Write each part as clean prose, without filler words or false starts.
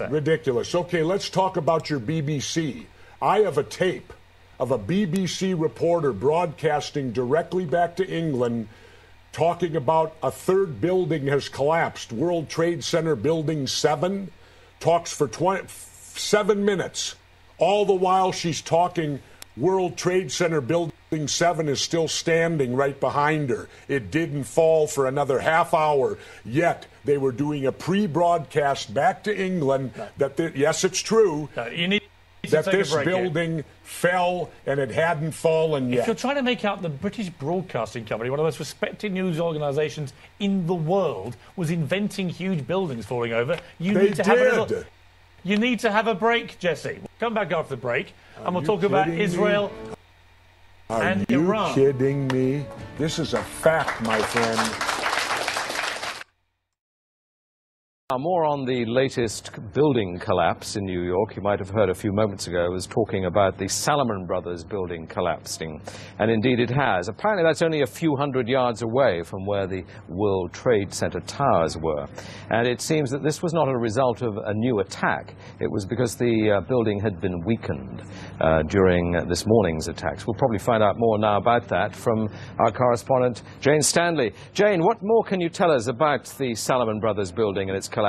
Ridiculous. Okay, let's talk about your BBC. I have a tape of a BBC reporter broadcasting directly back to England talking about a third building has collapsed. World Trade Center Building 7 talks for 7 minutes. All the while she's talking, World Trade Center Building 7 is still standing right behind her. It didn't fall for another half hour, yet they were doing a pre-broadcast back to England that, yes, it's true, that this building fell and it hadn't fallen yet. If you're trying to make out the British Broadcasting Company, one of the most respected news organisations in the world, was inventing huge buildings falling over, you need to have a break, Jesse. We'll come back after the break and we'll talk about Israel and Iran. Are you kidding me? This is a fact, my friend. More on the latest building collapse in New York. You might have heard a few moments ago I was talking about the Salomon Brothers building collapsing. And indeed it has. Apparently that's only a few hundred yards away from where the World Trade Center towers were. And it seems that this was not a result of a new attack. It was because the building had been weakened during this morning's attacks. We'll probably find out more now about that from our correspondent Jane Stanley. Jane, what more can you tell us about the Salomon Brothers building and its collapse?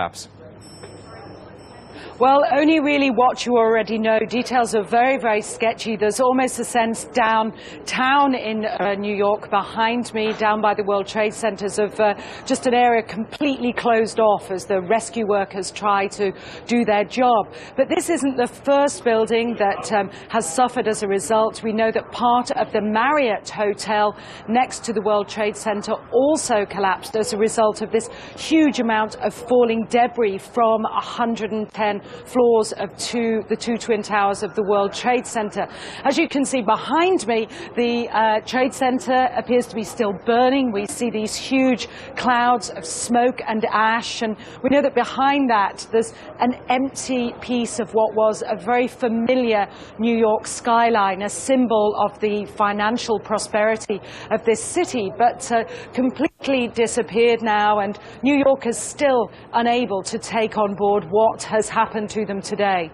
Well, only really what you already know. Details are very, very sketchy. There's almost a sense downtown in New York behind me, down by the World Trade Centers, of just an area completely closed off as the rescue workers try to do their job. But this isn't the first building that has suffered as a result. We know that part of the Marriott Hotel next to the World Trade Center also collapsed as a result of this huge amount of falling debris from 110 floors of the two twin towers of the World Trade Center. As you can see behind me, the Trade Center appears to be still burning. We see these huge clouds of smoke and ash, and we know that behind that there's an empty piece of what was a very familiar New York skyline, a symbol of the financial prosperity of this city, but completely disappeared now, and New York is still unable to take on board what has happened to them today.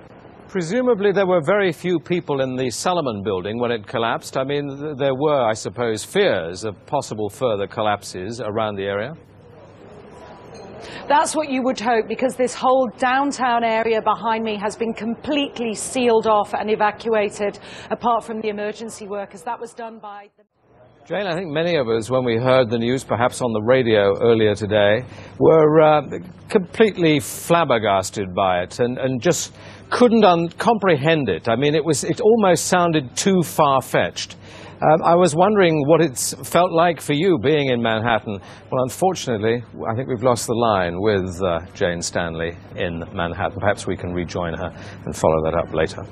Presumably there were very few people in the Salomon building when it collapsed. I mean, there were, I suppose, fears of possible further collapses around the area. That's what you would hope, because this whole downtown area behind me has been completely sealed off and evacuated, apart from the emergency workers. That was done by the... Jane, I think many of us, when we heard the news, perhaps on the radio earlier today, were completely flabbergasted by it and just couldn't comprehend it. I mean, it almost sounded too far-fetched. I was wondering what it's felt like for you being in Manhattan. Well, unfortunately, I think we've lost the line with Jane Stanley in Manhattan. Perhaps we can rejoin her and follow that up later.